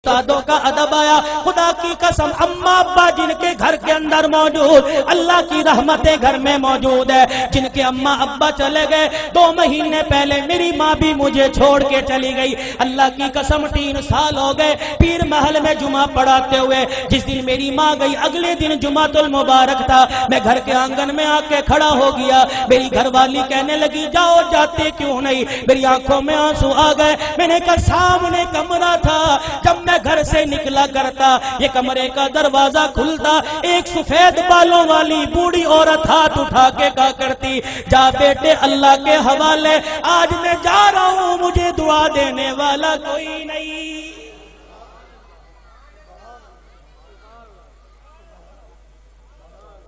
استادوں کا ادب آیا. خدا کی قسم اماں ابا جن کے گھر کے اندر موجود, اللہ کی رحمتیں گھر میں موجود ہے. جن کے اماں ابا چلے گئے 2 مہینے پہلے میری ماں بھی مجھے چھوڑ کے چلی گئی. اللہ کی قسم 3 سال ہو گئے پیر محل میں جمعہ پڑھاتے ہوئے. جس دن میری ماں گئی اگلے دن جمعۃ المبارک تھا. میں گھر کے آنگن میں آ کے کھڑا ہو گیا. میری گھر والی کہنے لگی جاؤ, جاتے کیوں نہیں؟ میری آنکھوں میں آنسو آ گئے. میں نے کہا سامنے کمرہ تھا, جب میں گھر سے نکلا کرتا یہ کمرے کا دروازہ کھلتا, ایک سفید بالوں والی بوڑھی عورت ہاتھ اٹھا کے کہا کرتی جا بیٹے اللہ کے حوالے, آج میں جا رہا ہوں, مجھے دعا دینے والا کوئی نہیں.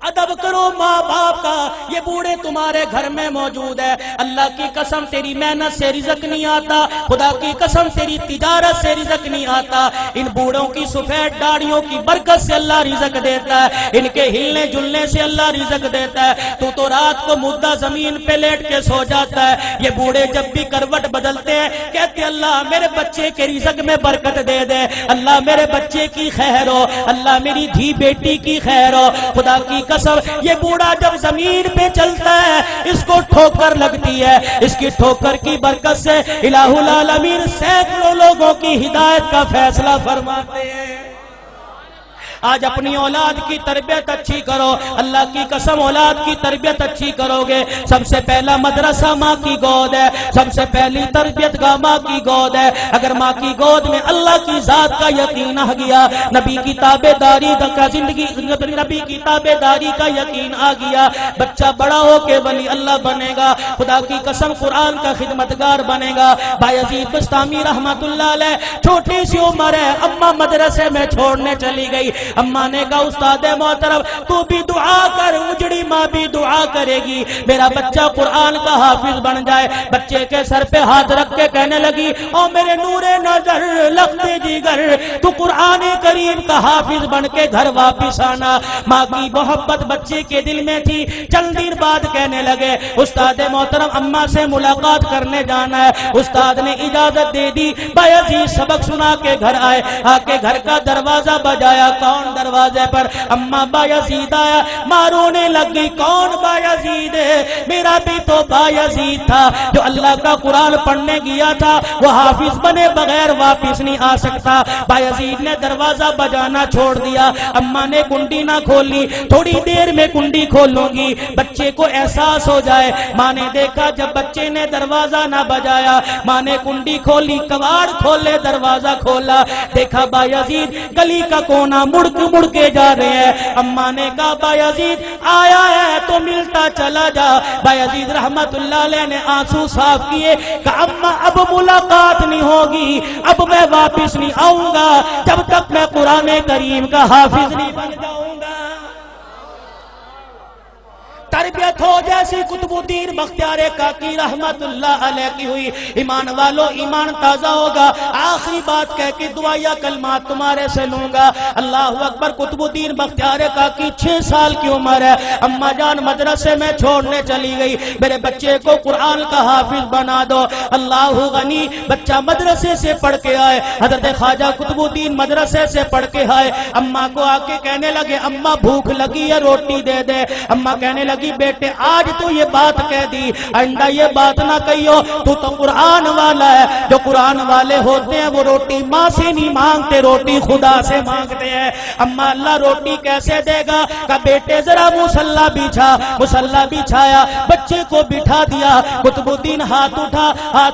ادب کرو ماں باپ کا. یہ بوڑھے تمہارے گھر میں موجود ہے. اللہ کی قسم تیری محنت سے رزق نہیں آتا, خدا کی قسم تیری تجارت سے رزق نہیں آتا. ان بوڑھوں کی سفید داڑھیوں کی برکت سے اللہ رزق دیتا ہے, ان کے ہلنے جلنے سے اللہ رزق دیتا ہے. تو رات کو مردہ زمین پہ لیٹ کے سو جاتا ہے. یہ بوڑھے جب بھی کروٹ بدلتے ہیں کہتے اللہ میرے بچے کے رزق میں برکت دے دے, اللہ میرے بچے کی خیر ہو, اللہ میری دھی بیٹی کی خیر ہو. خدا کی قسم یہ بوڑھا جب زمین پہ چلتا ہے اس کو ٹھوکر لگتی ہے, اس کی ٹھوکر کی برکت سے الہ العالمین سینکڑوں لوگوں کی ہدایت کا فیصلہ فرماتے ہیں. آج اپنی اولاد کی تربیت اچھی کرو. اللہ کی قسم اولاد کی تربیت اچھی کرو گے. سب سے پہلا مدرسہ ماں کی گود ہے, سب سے پہلی تربیت گاہ ماں کی گود ہے. اگر ماں کی گود میں اللہ کی ذات کا یقین آ گیا, نبی کی تابع داری کا زندگی, نبی کی تابع داری کا یقین آ گیا, بچہ بڑا ہو کے ولی اللہ بنے گا. خدا کی قسم قرآن کا خدمتگار بنے گا. بایزید بستامی رحمت اللہ علیہ چھوٹی سی عمر ہے, اماں مدرسے میں چھوڑنے چلی گئی. اماں نے کہا استاد محترم تو بھی دعا کر, اجڑی ماں بھی دعا کرے گی میرا بچہ قرآن کا حافظ بن جائے. بچے کے سر پہ ہاتھ رکھ کے کہنے لگی او میرے نور نظر لخت جگر, تو قرآن کریم کا حافظ بن کے گھر واپس آنا. ماں کی محبت بچے کے دل میں تھی. چند دن بعد کہنے لگے استاد محترم اماں سے ملاقات کرنے جانا ہے. استاد نے اجازت دے دی. بایزید سبق سنا کے گھر آئے, آ کے گھر کا دروازہ بجایا. کون دروازے پر؟ اماں بایزید آیا. ماں رونے لگی کون بایزید ہے؟ میرا بھی تو بایزید تھا جو اللہ کا قرآن پڑھنے گیا تھا, وہ حافظ بنے بغیر واپس نہیں آ سکتا. بایزید نے دروازہ بجانا چھوڑ دیا. اماں نے کنڈی نہ کھولی, تھوڑی دیر میں کنڈی کھولوں گی, بچے کو احساس ہو جائے. ماں نے دیکھا جب بچے نے دروازہ نہ بجایا, ماں نے کنڈی کھولی, کواڑ کھولے, دروازہ کھولا, دیکھا بایزید گلی کا کونا مڑ کے جا رہے ہیں. اماں نے کہا بایزید آیا ہے تو ملتا چلا جا. بایزید رحمت اللہ علیہ نے آنسو صاف کیے, کہا اماں اب ملاقات نہیں ہوگی, اب میں واپس نہیں آؤں گا جب تک میں قرآن کریم کا حافظ نہیں بن جاؤں گا. تربیت ہو جیسی قطب الدین بختیار کاکی رحمت اللہ علیہ کی ہوئی. ایمان والو ایمان تازہ ہوگا. آخری بات کہہ کے دعائیا کلمات تمہارے سے لوں گا. اللہ اکبر. قطب الدین بختیار کاکی 6 سال کی عمر ہے. اماں جان مدرسے میں چھوڑنے چلی گئی, میرے بچے کو قرآن کا حافظ بنا دو. اللہ غنی. بچہ مدرسے سے پڑھ کے آئے, حضرت خواجہ قطب الدین مدرسے سے پڑھ کے آئے. اماں کو آ کے کہنے لگے اماں بھوک لگی ہے روٹی دے دے. اماں کہنے لگی بیٹے آج تو یہ بات کہہ دی, آئندہ یہ بات نہ کہیو, تو قرآن والا ہے. جو قرآن والے ہوتے ہیں وہ روٹی ماں سے نہیں مانگتے, روٹی خدا سے مانگتے ہیں. اماں اللہ روٹی کیسے دے گا؟ کہ بیٹے ذرا مصلی بچھا. مصلی بچھایا, بچے کو بٹھا دیا. قطب الدین ہاتھ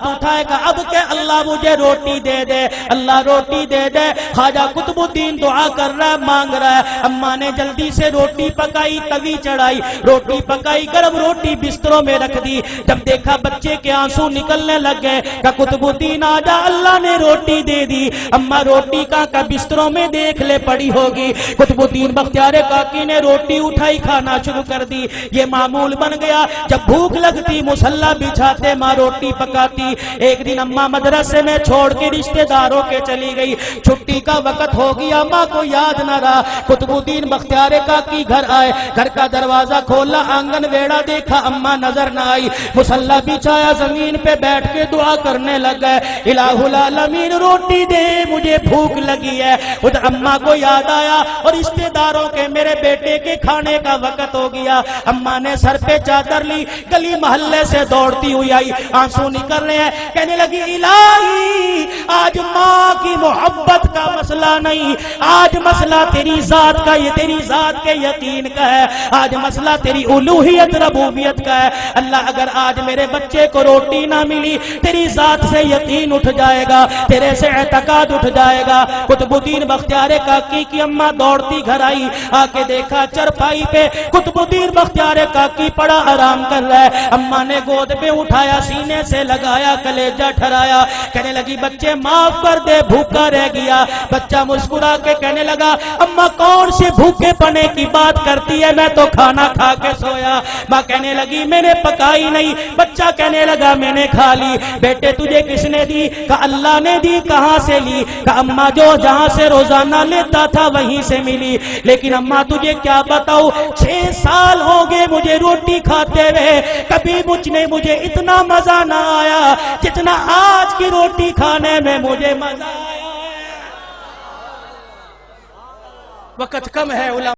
اٹھائے کہ اب کہ اللہ مجھے روٹی دے دے, اللہ روٹی دے دے. خواجہ قطب الدین دعا کر رہا ہے, مانگ رہا ہے. اماں نے جلدی سے روٹی پکائی, توی چڑھائی, روٹی پکائی, گرم روٹی بستروں میں رکھ دی. جب دیکھا بچے کے آنسو نکلنے لگ گئے کہ قطب الدین آجا, اللہ نے روٹی دے دی. اماں روٹی کا بستروں میں دیکھ لے پڑی ہوگی. قطب الدین بختیار کاکی نے روٹی اٹھائی, کھانا شروع کر دی. یہ معمول بن گیا, جب بھوک لگتی مصلی بچھاتے, ماں روٹی پکاتی. ایک دن اماں مدرسے میں چھوڑ کے رشتہ داروں کے چلی گئی. چھٹی کا وقت ہو گیا, ماں کو یاد نہ رہا. قطب الدین بختیار کاکی گھر آئے, گھر کا دروازہ کھولا, آنگن ویڑا دیکھا اما نظر نہ آئی، مصلی بچھایا زمین پہ بیٹھ کے دعا کرنے لگا، الہ العالمین روٹی دے مجھے بھوک لگی ہے۔ خود اما کو یاد آیا اور رشتے داروں کے میرے بیٹے کے کھانے کا وقت ہو گیا۔ اما نے سر پہ چادر لی، گلی محلے سے دوڑتی ہوئی آئی، آنسو نکل رہے ہیں، کہنے لگی الہی آج ماں کی محبت کا مسئلہ نہیں، آج مسئلہ تیری ذات کا، یہ تیری ذات کے یقین کا ہے، آج مسئلہ تیری الوہیت ربوبیت کا ہے۔ اللہ اگر آج میرے بچے کو روٹی نہ ملی، تیری ذات سے یقین اٹھ جائے گا، تیرے سے اعتقاد اٹھ جائے گا۔ قطب الدین بختیار کاکی کی اماں دوڑتی گھر آئی، آ کے دیکھا چرپائی پہ قطب الدین بختیار کاکی پڑا آرام کر رہا ہے۔ اماں نے گود پہ اٹھایا، سینے سے لگایا، کلیجہ ٹھرایا، کہنے لگی بچے معاف کر دے، بھوکا رہ گیا۔ بچہ مسکرا کے کہنے لگا اماں کون سے بھوکے پنے کی بات کرتی ہے، میں تو کھانا کھا کے سویا۔ ماں کہنے لگی میں نے پکائی نہیں، بچہ کہنے لگا میں نے کھا لی۔ بیٹے تجھے کس نے دی؟ کہا اللہ نے دی۔ کہاں سے لی؟ کہا اماں جو جہاں سے روزانہ لیتا تھا وہیں سے ملی، لیکن اماں تجھے کیا بتاؤ 6 سال ہو گئے مجھے روٹی کھاتے ہوئے، کبھی مجھے اتنا مزہ نہ آیا جتنا آج کی روٹی کھانے میں مجھے مزہ آیا ہے۔ وقت کم ہے علماء